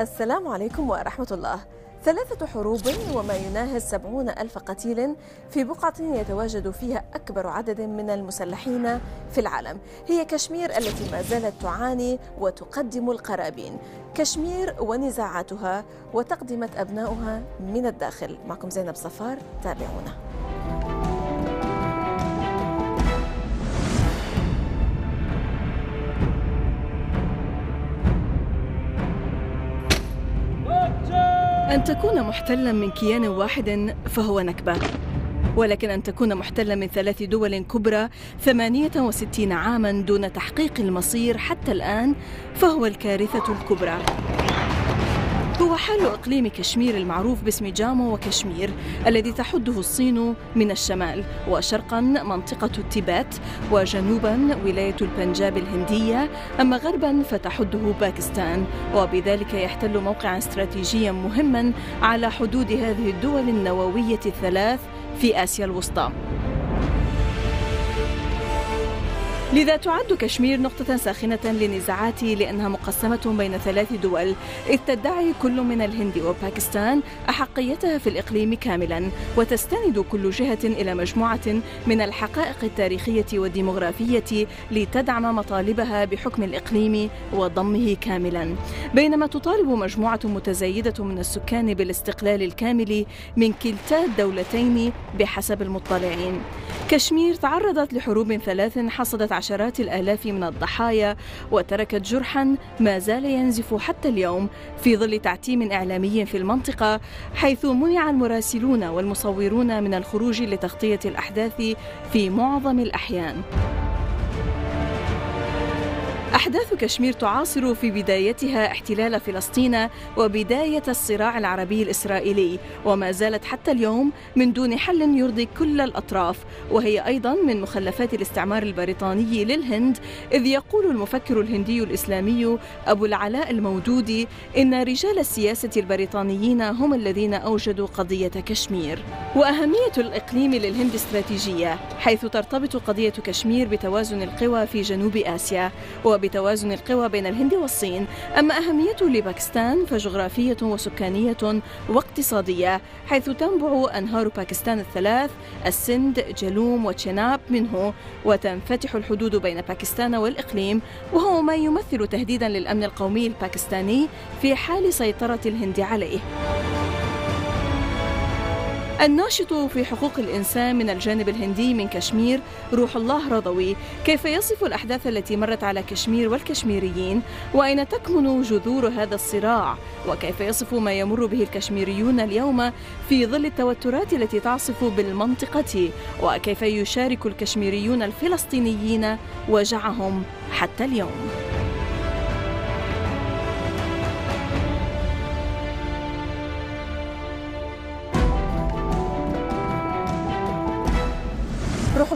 السلام عليكم ورحمة الله. 3 حروب وما يناهز 70,000 قتيل في بقعة يتواجد فيها أكبر عدد من المسلحين في العالم. هي كشمير التي ما زالت تعاني وتقدم القرابين. كشمير ونزاعاتها وتقدمة أبناؤها من الداخل. معكم زينب صفار، تابعونا. أن تكون محتلا من كيان واحد فهو نكبة، ولكن أن تكون محتلا من 3 دول كبرى 68 عاما دون تحقيق المصير حتى الآن فهو الكارثة الكبرى. هو حال إقليم كشمير المعروف باسم جامو وكشمير، الذي تحده الصين من الشمال، وشرقا منطقة التبت، وجنوبا ولاية البنجاب الهندية، أما غربا فتحده باكستان، وبذلك يحتل موقعا استراتيجيا مهما على حدود هذه الدول النووية الثلاث في آسيا الوسطى. لذا تعد كشمير نقطة ساخنة للنزاعات، لأنها مقسمة بين 3 دول، إذ تدعي كل من الهند وباكستان أحقيتها في الإقليم كاملا، وتستند كل جهة إلى مجموعة من الحقائق التاريخية والديمغرافية لتدعم مطالبها بحكم الإقليم وضمه كاملا، بينما تطالب مجموعة متزايدة من السكان بالاستقلال الكامل من كلتا الدولتين بحسب المطلعين. كشمير تعرضت لحروب 3 حصدت عشرات الآلاف من الضحايا وتركت جرحا ما زال ينزف حتى اليوم في ظل تعتيم إعلامي في المنطقة، حيث منع المراسلون والمصورون من الخروج لتغطية الأحداث في معظم الأحيان. أحداث كشمير تعاصر في بدايتها احتلال فلسطين وبداية الصراع العربي الإسرائيلي، وما زالت حتى اليوم من دون حل يرضي كل الأطراف، وهي أيضا من مخلفات الاستعمار البريطاني للهند، إذ يقول المفكر الهندي الإسلامي أبو العلاء المودودي إن رجال السياسة البريطانيين هم الذين أوجدوا قضية كشمير. وأهمية الإقليم للهند استراتيجية، حيث ترتبط قضية كشمير بتوازن القوى في جنوب آسيا وبتوازن القوى بين الهند والصين. أما أهميته لباكستان فجغرافية وسكانية واقتصادية، حيث تنبع أنهار باكستان الثلاث السند، جلوم وتشيناب منه، وتنفتح الحدود بين باكستان والإقليم، وهو ما يمثل تهديدا للأمن القومي الباكستاني في حال سيطرة الهند عليه. الناشط في حقوق الإنسان من الجانب الهندي من كشمير الله رضوي كيف يصف الأحداث التي مرت على كشمير والكشميريين، وأين تكمن جذور هذا الصراع، وكيف يصف ما يمر به الكشميريون اليوم في ظل التوترات التي تعصف بالمنطقة، وكيف يشارك الكشميريون الفلسطينيين وجعهم حتى اليوم.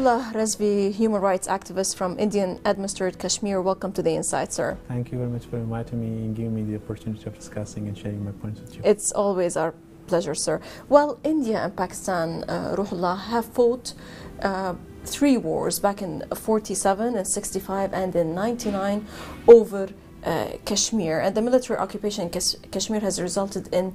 Allah Razvi, human rights activist from Indian-administered Kashmir. Welcome to the Inside, sir. Thank you very much for inviting me and giving me the opportunity of discussing and sharing my points with you. It's always our pleasure, sir. Well, India and Pakistan, Ruhullah, have fought 3 wars back in 47 and 65 and in 99 over Kashmir, and the military occupation in Kashmir has resulted in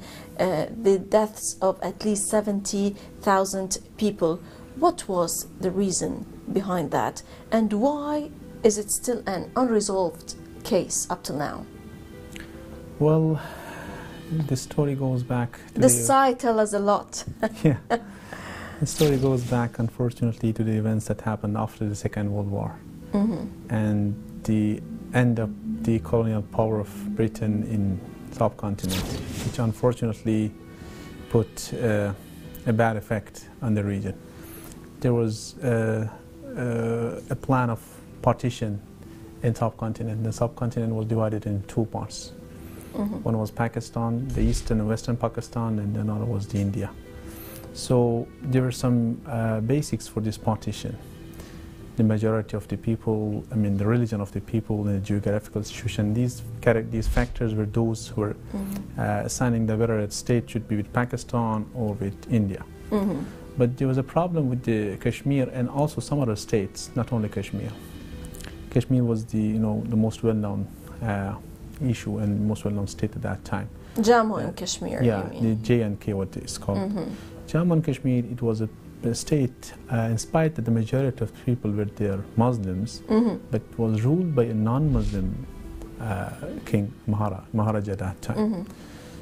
the deaths of at least 70,000 people. What was the reason behind that, and why is it still an unresolved case up till now? Well, the story goes back to the side tells us a lot. Yeah, the story goes back, unfortunately, to the events that happened after the Second World War, and the end of the colonial power of Britain in subcontinent, which unfortunately put a bad effect on the region. There was a plan of partition in subcontinent. The subcontinent was divided in 2 parts. One was Pakistan, the eastern and western Pakistan, and another was the India. So there were some basics for this partition. The majority of the people, the religion of the people, and the geographical situation, these factors were those who were assigning the whether a state should be with Pakistan or with India. But there was a problem with the Kashmir and also some other states, not only Kashmir. Kashmir was the most well-known issue and most well-known state at that time. Jammu and Kashmir, yeah, you mean? the J&K, what it's called. Jammu and Kashmir, it was a state, in spite that the majority of people were there Muslims, but was ruled by a non-Muslim king, Maharaja at that time.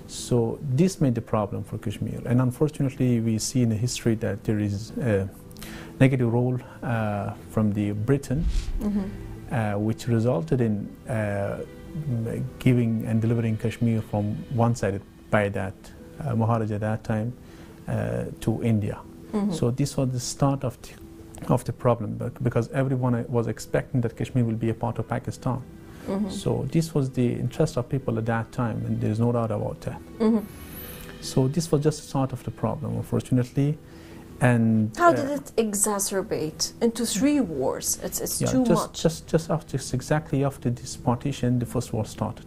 So this made the problem for Kashmir. And unfortunately, we see in the history that there is a negative role from the Britain, which resulted in giving and delivering Kashmir from one-sided by that Maharaja at that time to India. So this was the start of the problem, because everyone was expecting that Kashmir will be a part of Pakistan. So this was the interest of people at that time, and there is no doubt about that. So this was just the start of the problem, unfortunately. And how did it exacerbate into 3 wars? It's too much. Just exactly after this partition, the First War started.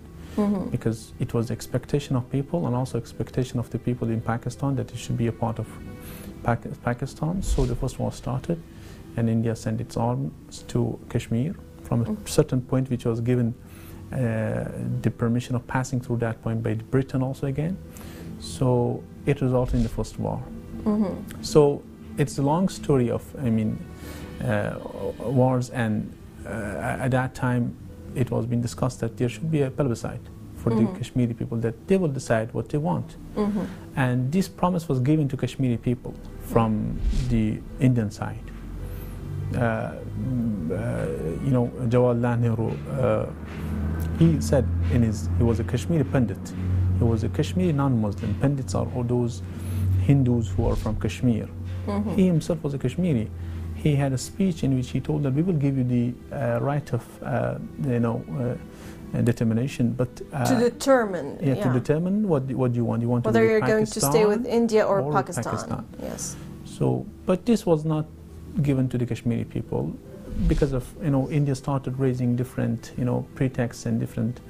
Because it was expectation of people and also expectation of the people in Pakistan that it should be a part of Pakistan. So the First War started, and India sent its arms to Kashmir from a certain point, which was given the permission of passing through that point by Britain also again. So it resulted in the First War. So it's a long story of, wars, and at that time it was being discussed that there should be a plebiscite for the Kashmiri people, that they will decide what they want. And this promise was given to Kashmiri people from the Indian side. Jawaharlal Nehru, he said he was a Kashmiri Pandit. He was a Kashmiri non-Muslim. Pandits are all those Hindus who are from Kashmir. He himself was a Kashmiri. He had a speech in which he told that we will give you the right of, determination, but to determine, to determine what you want. You want whether to you're Pakistan going to stay with India or Pakistan. Yes. So, but this was not given to the Kashmiri people because of India started raising different pretexts and different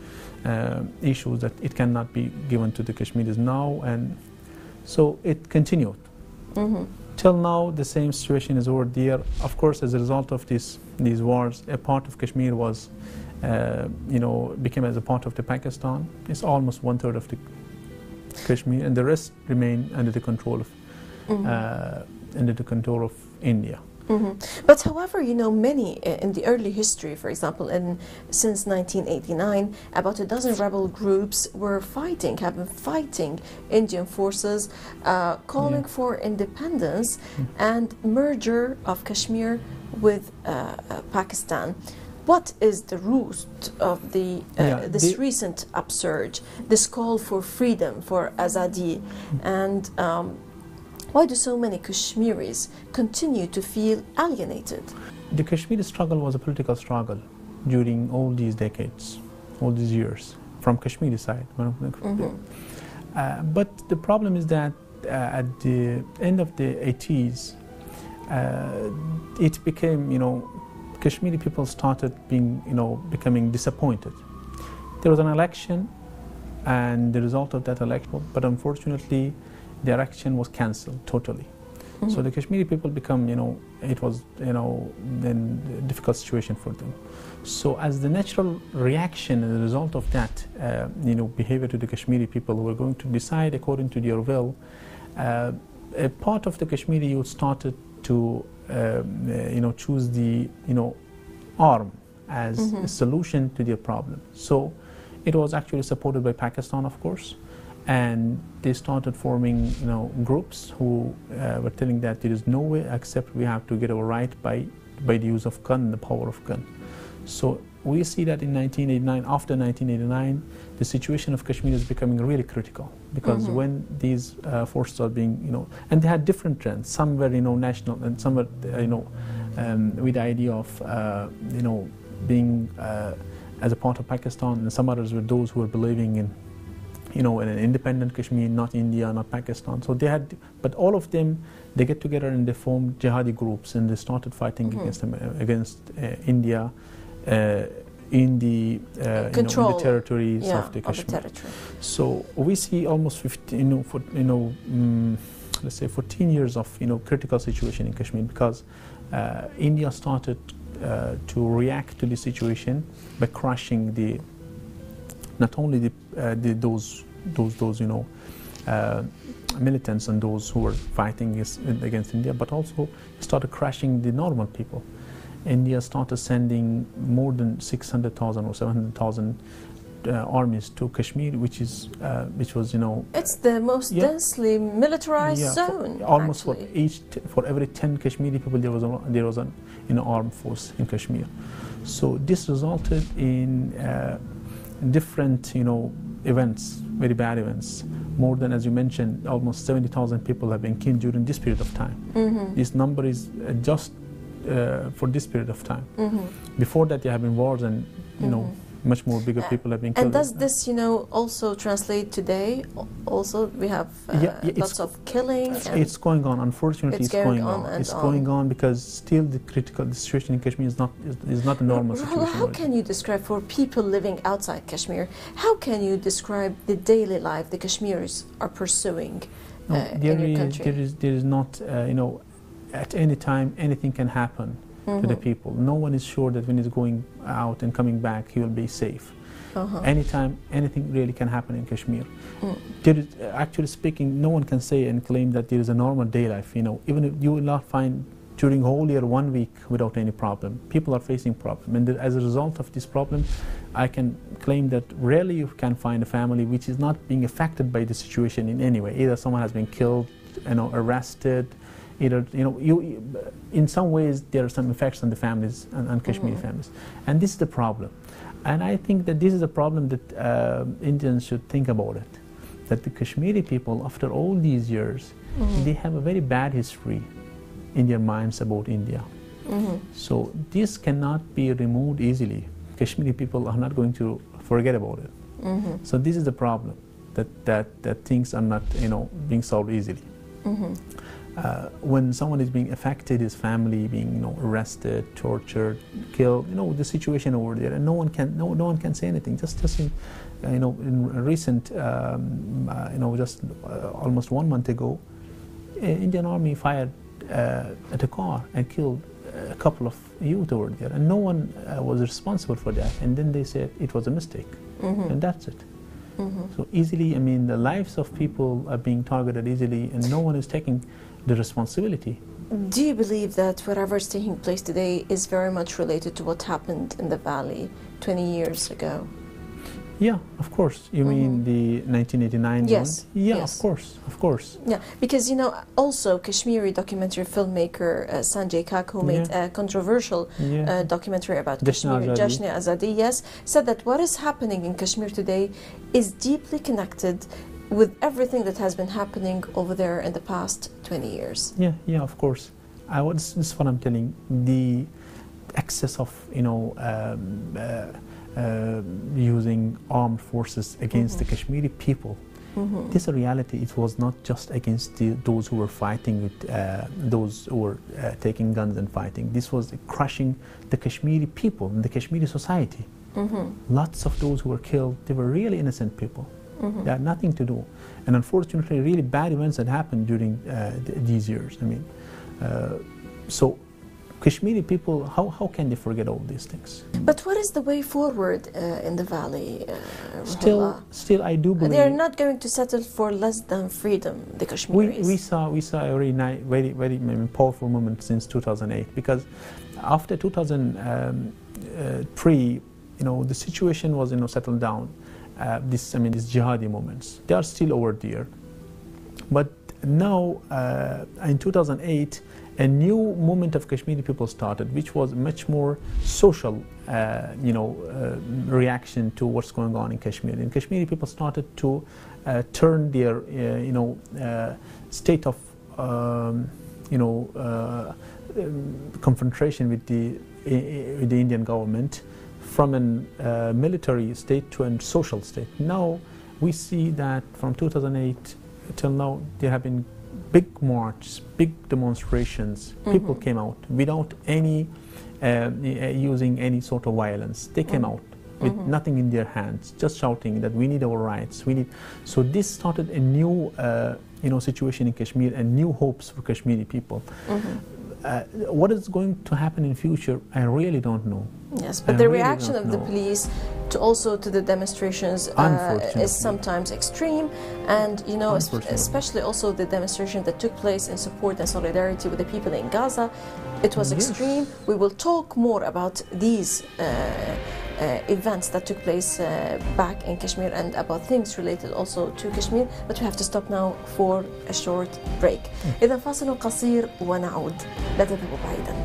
issues that it cannot be given to the Kashmiris now, and so it continued. Till now, the same situation is over there. Of course, as a result of these wars, a part of Kashmir was, became as a part of the Pakistan. It's almost 1/3 of the Kashmir, and the rest remain under the control of India. But however, many in the early history, for example, since 1989, about a dozen rebel groups have been fighting Indian forces, calling for independence and merger of Kashmir with Pakistan. What is the root of this recent upsurge, this call for freedom, for azadi, and why do so many Kashmiris continue to feel alienated? The Kashmiri struggle was a political struggle during all these decades, all these years, from Kashmiri side. But the problem is that at the end of the 80s, it became, Kashmiri people started becoming disappointed. There was an election, and the result of that election, but unfortunately, the election was cancelled totally. So the Kashmiri people become, it was, then a difficult situation for them. So as the natural reaction as a result of that, behavior to the Kashmiri people who were going to decide according to their will, a part of the Kashmiri youth started to, choose the, arm as a solution to their problem. So it was actually supported by Pakistan, of course. And they started forming, groups who were telling that there is no way except we have to get our right by the use of gun, the power of gun. So we see that in 1989, after 1989, the situation of Kashmir is becoming really critical, because when these forces are being, and they had different trends. Some were, national, and some were, with the idea of, being as a part of Pakistan, and some others were those who were believing in, in an independent Kashmir, not India, not Pakistan. So they had, but all of them, they get together and they formed jihadi groups, and they started fighting against India in the territories of the Kashmir. So we see almost 15, let's say 14 years of critical situation in Kashmir, because India started to react to the situation by crushing the not only those militants and those who were fighting against India, but also started crushing the normal people. India started sending more than 600,000 or 700,000 armies to Kashmir, which was, it's the most densely militarized zone. Almost for every 10 Kashmiri people, there was an armed force in Kashmir. So this resulted in different, events, very bad events. More than, as you mentioned, almost 70,000 people have been killed during this period of time. This number is just for this period of time. Before that, there have been wars and, much more bigger people have been killed. And does this, also translate today? Also, we have lots of killing. It's going on. Unfortunately, it's going on. It's going on because still the situation in Kashmir is not a normal situation. How can you describe, for people living outside Kashmir, how can you describe the daily life the Kashmiris are pursuing in your country? There is not, at any time anything can happen to the people. No one is sure that when he's going out and coming back, he will be safe. Anytime, anything really can happen in Kashmir. There is, actually speaking, no one can say and claim that there is a normal day life. Even if you will not find during whole year 1 week without any problem. People are facing problem, and as a result of this problem, I can claim that rarely you can find a family which is not being affected by the situation in any way. Either someone has been killed, arrested. Either, in some ways there are some effects on the families and Kashmiri families, and this is the problem. And I think that this is a problem that Indians should think about it. That the Kashmiri people, after all these years, they have a very bad history in their minds about India. So this cannot be removed easily. Kashmiri people are not going to forget about it. So this is the problem, that things are not being solved easily. When someone is being affected, his family being arrested, tortured, killed, the situation over there, and no one can say anything. Just in recent, just almost 1 month ago, Indian Army fired at a car and killed a couple of youth over there, and no one was responsible for that. And then they said it was a mistake, and that's it. So easily, the lives of people are being targeted easily, and no one is taking the responsibility. Do you believe that whatever is taking place today is very much related to what happened in the valley 20 years ago? Yeah, of course. You mean the 1989 Yes. one? Yeah, yes. Of course. Yeah, because also Kashmiri documentary filmmaker Sanjay Kak, who made a controversial documentary about Kashmir, Jasne Azadi, said that what is happening in Kashmir today is deeply connected with everything that has been happening over there in the past 20 years. Yeah, of course. This is what I'm telling. The excess of using armed forces against the Kashmiri people. This is a reality. It was not just against those who were fighting with those who were taking guns and fighting. This was crushing the Kashmiri people and the Kashmiri society. Lots of those who were killed, they were really innocent people. They had nothing to do. And unfortunately, really bad events had happened during these years. So Kashmiri people, how can they forget all these things? But what is the way forward in the valley? Still, I do believe they are not going to settle for less than freedom. The Kashmiris. We saw a very powerful moment since 2008, because after 2003, the situation was settled down. These jihadi moments, they are still over there. But now, in 2008, a new movement of Kashmiri people started, which was much more social, reaction to what's going on in Kashmir. And Kashmiri people started to turn their, state of, confrontation with the Indian government from a military state to a social state. Now we see that from 2008 till now there have been big marches, big demonstrations. People came out without any using any sort of violence. They came out with nothing in their hands, just shouting that we need our rights. So this started a new situation in Kashmir and new hopes for Kashmiri people. what is going to happen in future, I really don't know. Yes, but the reaction of the police to the demonstrations is sometimes extreme, and you know, especially also the demonstration that took place in support and solidarity with the people in Gaza, it was extreme. We will talk more about these events that took place back in Kashmir and about things related also to Kashmir, but we have to stop now for a short break. إذا فاصل قصير ونعود، لا تذهبوا بعيدا.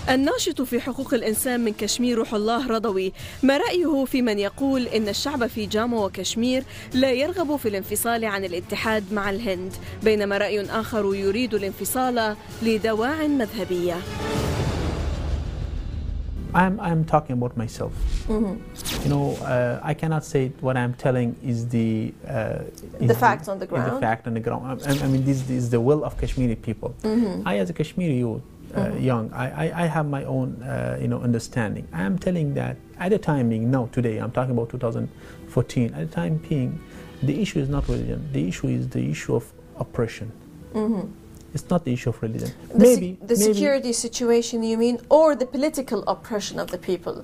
الناشط في حقوق الإنسان من كشمير الله رضوي، ما رأيه في من يقول إن الشعب في جامو وكشمير لا يرغب في الانفصال عن الاتحاد مع الهند، بينما رأي آخر يريد الانفصال لدواعٍ مذهبية. I'm talking about myself. You know, I cannot say what I'm telling is the fact on the ground. The fact on the ground. I mean, this is the will of Kashmiri people. I, as a Kashmiri youth, young, I have my own, you know, understanding. I am telling that at the time being, now today, I'm talking about 2014. At the time being, the issue is not religion. The issue is the issue of oppression. It's not the issue of religion. Maybe security situation, you mean, or the political oppression of the people?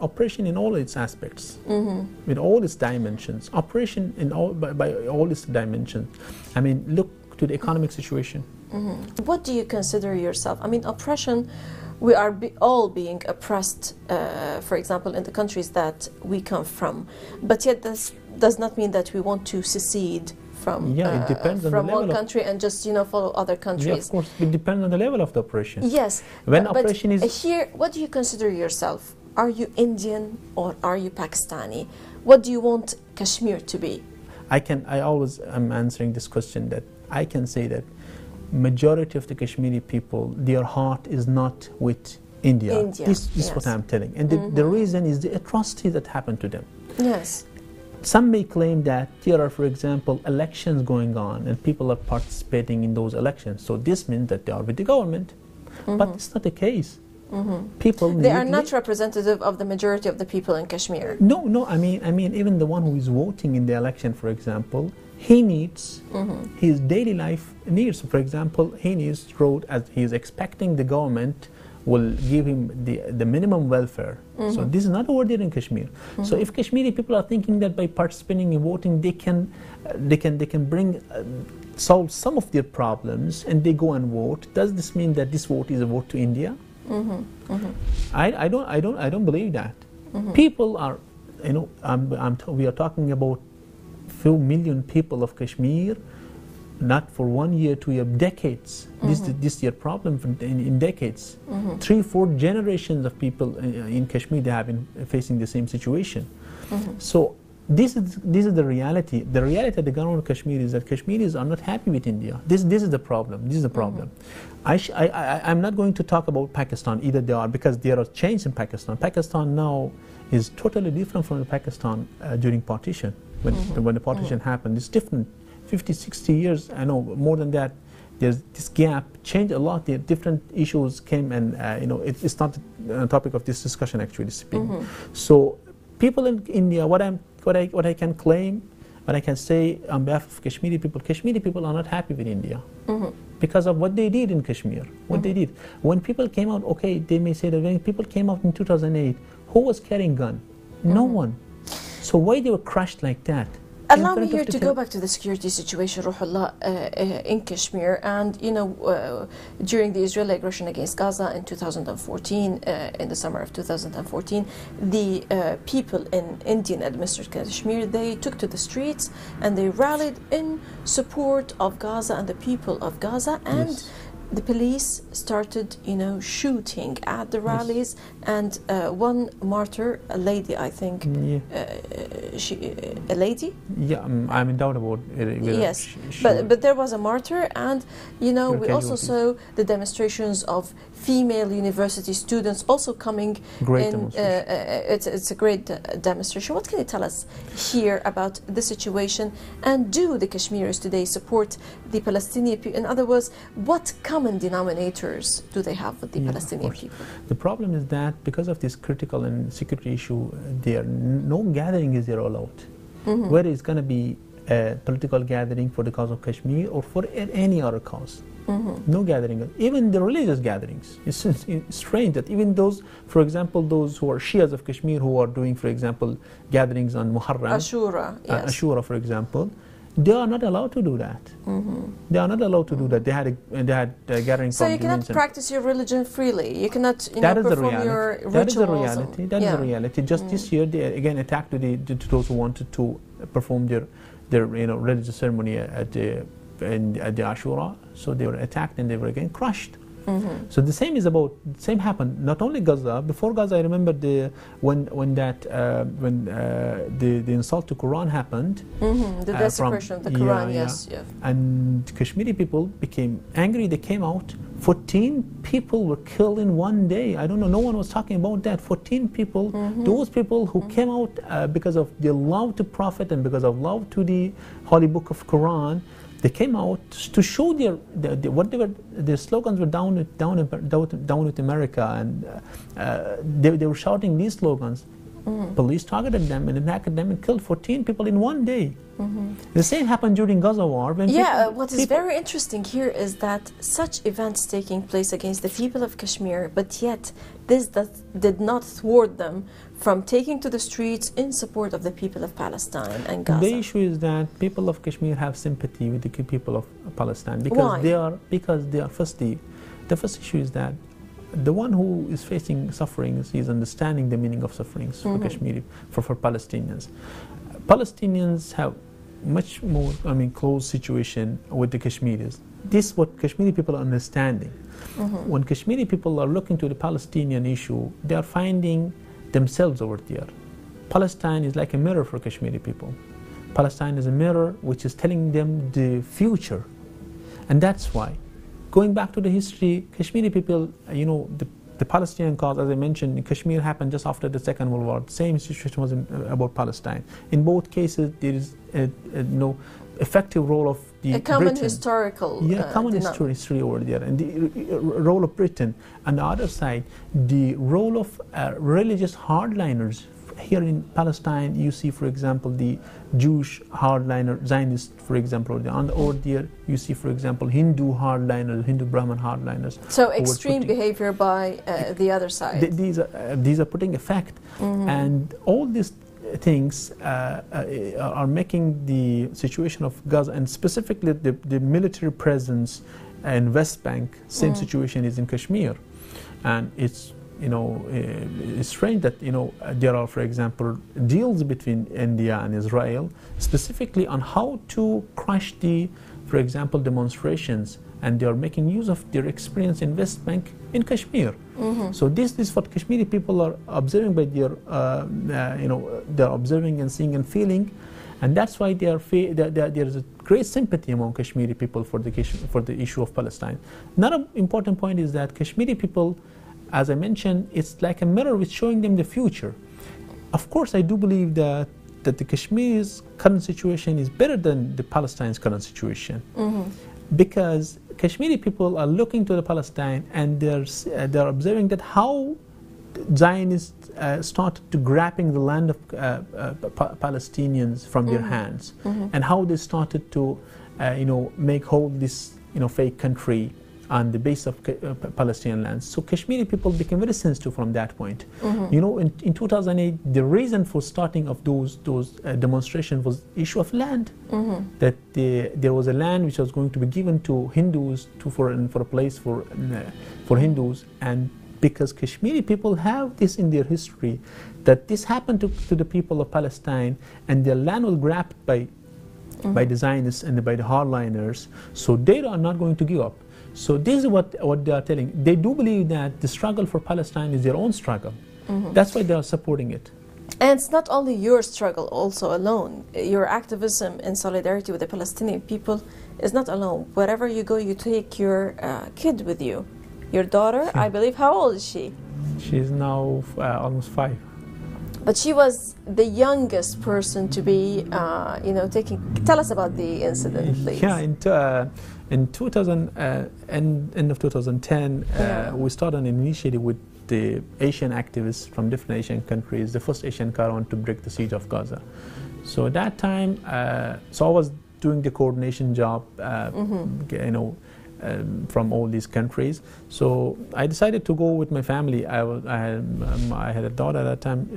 Oppression in all its aspects, with all its dimensions. Oppression in all by all its dimensions. I mean, look to the economic situation. What do you consider yourself? I mean, oppression, we are all being oppressed, for example, in the countries that we come from. But yet this does not mean that we want to secede from, it depends on from the level one country and just, you know, follow other countries. Yeah, of course, it depends on the level of the oppression. Yes. When oppression is... Here, what do you consider yourself? Are you Indian or are you Pakistani? What do you want Kashmir to be? I always am answering this question that I can say that majority of the Kashmiri people, their heart is not with India. This is what I'm telling. And the reason is the atrocity that happened to them. Yes. Some may claim that there are, for example, elections going on and people are participating in those elections. So this means that they are with the government. But it's not the case. People they are not representative of the majority of the people in Kashmir. No. I mean, even the one who is voting in the election, for example, he needs his daily life needs. For example, he needs road, as he is expecting the government will give him the minimum welfare. So this is not over there in Kashmir. So if Kashmiri people are thinking that by participating in voting they can bring solve some of their problems and they go and vote, does this mean that this vote is a vote to India? I don't believe that. People are, you know, we are talking about few million people of Kashmir, not for 1 year, 2 year, decades. This year problem in decades. 3-4 generations of people in Kashmir, they have been facing the same situation. So this is the reality. The reality of the government of Kashmir is that Kashmiris are not happy with India. This is the problem. This is the problem. I'm not going to talk about Pakistan either. They are, because there are changes in Pakistan. Pakistan now is totally different from the Pakistan during partition. When the partition happened, it's different. 50-60 years, I know, more than that, there's this gap changed a lot. The different issues came, and you know, it's not a topic of this discussion, actually speaking. So people in India, what I can claim, what I can say on behalf of Kashmiri people are not happy with India because of what they did in Kashmir. What they did when people came out, okay, they may say that when people came out in 2008, who was carrying gun? No one. So why they were crushed like that? Allow me here to go back to the security situation, Ruhullah, in Kashmir. And, you know, during the Israeli aggression against Gaza in 2014, in the summer of 2014, the people in Indian-administered Kashmir, they took to the streets and they rallied in support of Gaza and the people of Gaza. And the police started, you know, shooting at the rallies, and one martyr, a lady, I think, a lady? Yeah, I'm in doubt about it. Yes, but there was a martyr, and, you know, we also saw the demonstrations of female university students also coming. Great in. demonstration. It's a great demonstration. What can you tell us here about the situation? And do the Kashmiris today support the Palestinian people? In other words, what common denominators do they have with the Palestinian people? The problem is that because of this critical and security issue, no gathering is there allowed. Whether it's going to be a political gathering for the cause of Kashmir or for any other cause. No gathering, even the religious gatherings. It's strange that even those, for example, those who are Shias of Kashmir who are doing, for example, gatherings on Muharram, Ashura, for example, they are not allowed to do that. They are not allowed to do that. They had a gathering. So you cannot practice your religion freely. You cannot, perform your rituals. That is the reality. That is the reality. Just this year, they again attacked to those who wanted to perform their religious ceremony at the Ashura. So they were attacked and they were again crushed. So the same happened not only Gaza. Before Gaza, I remember when the insult to Quran happened. The desecration of the Quran, yes. And Kashmiri people became angry. They came out. 14 people were killed in one day. I don't know. No one was talking about that. 14 people. Those people who came out because of their love to Prophet and because of love to the holy book of Quran. They came out to show their slogans were down with America, and they were shouting these slogans. Police targeted them and attacked them and killed 14 people in one day. The same happened during Gaza war. What is very interesting here is that such events taking place against the people of Kashmir, but yet this did not thwart them from taking to the streets in support of the people of Palestine and Gaza. The issue is that people of Kashmir have sympathy with the people of Palestine because they are firstly, the first issue is that the one who is facing sufferings is understanding the meaning of sufferings for Kashmiri, for Palestinians. Palestinians have much more, close situation with the Kashmiris. This is what Kashmiri people are understanding. When Kashmiri people are looking to the Palestinian issue, they are finding themselves over there. Palestine is like a mirror for Kashmiri people. Palestine is a mirror which is telling them the future. And that's why, going back to the history, Kashmiri people, the Palestinian cause, as I mentioned, in Kashmir happened just after the Second World War. The same situation was about Palestine. In both cases, there is a effective role of the common Britain. Historical common history over there, and the role of Britain. On the other side, the role of religious hardliners. Here in Palestine, you see, for example, the Jewish hardliner Zionists, for example, over there you see, for example, Hindu hardliners, Hindu Brahman hardliners. So extreme behavior by the other side. These are putting effect, and all these things are making the situation of Gaza, and specifically the military presence in West Bank. Same situation is in Kashmir, and it's strange that there are, for example, deals between India and Israel specifically on how to crush for example, demonstrations, and they are making use of their experience in West Bank in Kashmir. So this is what Kashmiri people are observing by they're observing and seeing and feeling, and that's why there is a great sympathy among Kashmiri people for the issue of Palestine. Another important point is that Kashmiri people, as I mentioned, it's like a mirror which showing them the future. Of course, I do believe that the Kashmir's current situation is better than the Palestine's current situation, because Kashmiri people are looking to the Palestine and they're observing that how Zionists started to grabbing the land of Palestinians from their hands, and how they started to make whole this fake country on the base of Palestinian lands. So Kashmiri people became very sensitive from that point. In 2008, the reason for starting of those demonstrations was issue of land. That there was a land which was going to be given to Hindus for a place for Hindus, and because Kashmiri people have this in their history, that this happened to the people of Palestine, and their land was grabbed by the Zionists and by the hardliners, so they are not going to give up. So this is what they are telling. They do believe that the struggle for Palestine is their own struggle. That's why they are supporting it. And it's not only your struggle also alone. Your activism in solidarity with the Palestinian people is not alone. Wherever you go, you take your kid with you. Your daughter, I believe, how old is she? She's now almost 5. But she was the youngest person to be, taking. Tell us about the incident, please. Yeah, in 2000, end of 2010, we started an initiative with the Asian activists from different Asian countries, the first Asian caravan to break the siege of Gaza. So at that time, so I was doing the coordination job, from all these countries. So I decided to go with my family. I had a daughter at that time,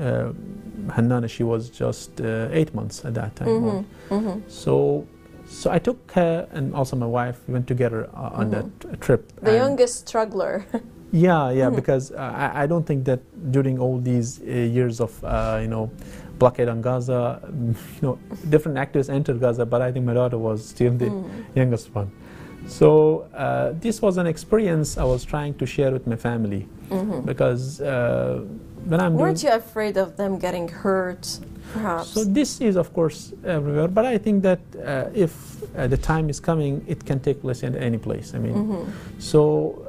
Hannana. She was just 8 months at that time. So I took her and also my wife. We went together on that trip. The youngest struggler. Yeah, because I don't think that during all these years of blockade on Gaza, different activists entered Gaza, but I think my daughter was still the youngest one. So this was an experience I was trying to share with my family, because when I'm weren't you afraid of them getting hurt, perhaps? So this is of course everywhere, but I think that if the time is coming, it can take place in any place. I mean, so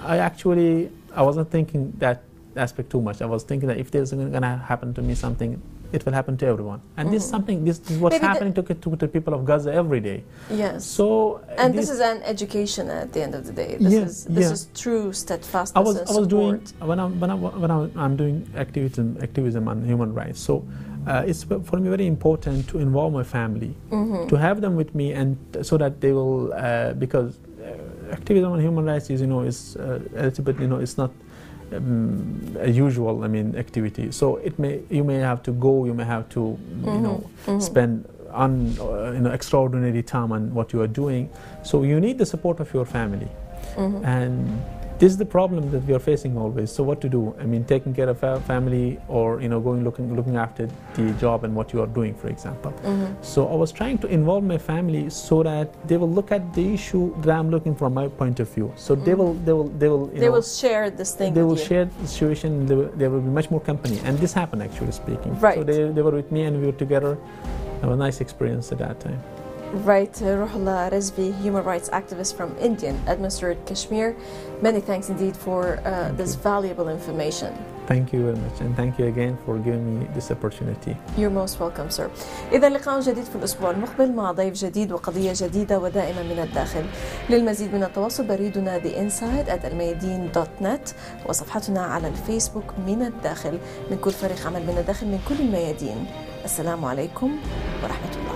I wasn't thinking that aspect too much. I was thinking that if there's going to happen to me something, it will happen to everyone. And this is what's happening to the people of Gaza every day. Yes. So this is an education at the end of the day. This is true steadfastness and support. Doing when I'm doing activism on human rights. So it's for me very important to involve my family, to have them with me, and so that they will because activism on human rights is a little bit it's not a usual activity. So you may have to go, you may have to spend extraordinary time on what you are doing. So you need the support of your family, and this is the problem that we are facing always. So what to do? Taking care of our family, or going looking after the job and what you are doing, for example. So I was trying to involve my family so that they will look at the issue that I'm looking from my point of view. So they will share this thing. They will share the situation. There will be much more company, and this happened, actually speaking. Right. So they were with me, and we were together. It was a nice experience at that time. Right, Ruhollah Rizvi, human rights activist from Indian administered Kashmir. Many thanks indeed for this valuable information. Thank you very much, and thank you again for giving me this opportunity. You're most welcome, sir. إذا لقاء جديد في الأسبوع المقبل مع ضيف جديد وقضية جديدة ودائما من الداخل. للمزيد من التواصل بريدنا theinside@almayadeen.net وصفحتنا على الفيسبوك من الداخل. من كل فريق عمل من الداخل من كل الميادين. السلام عليكم ورحمة الله.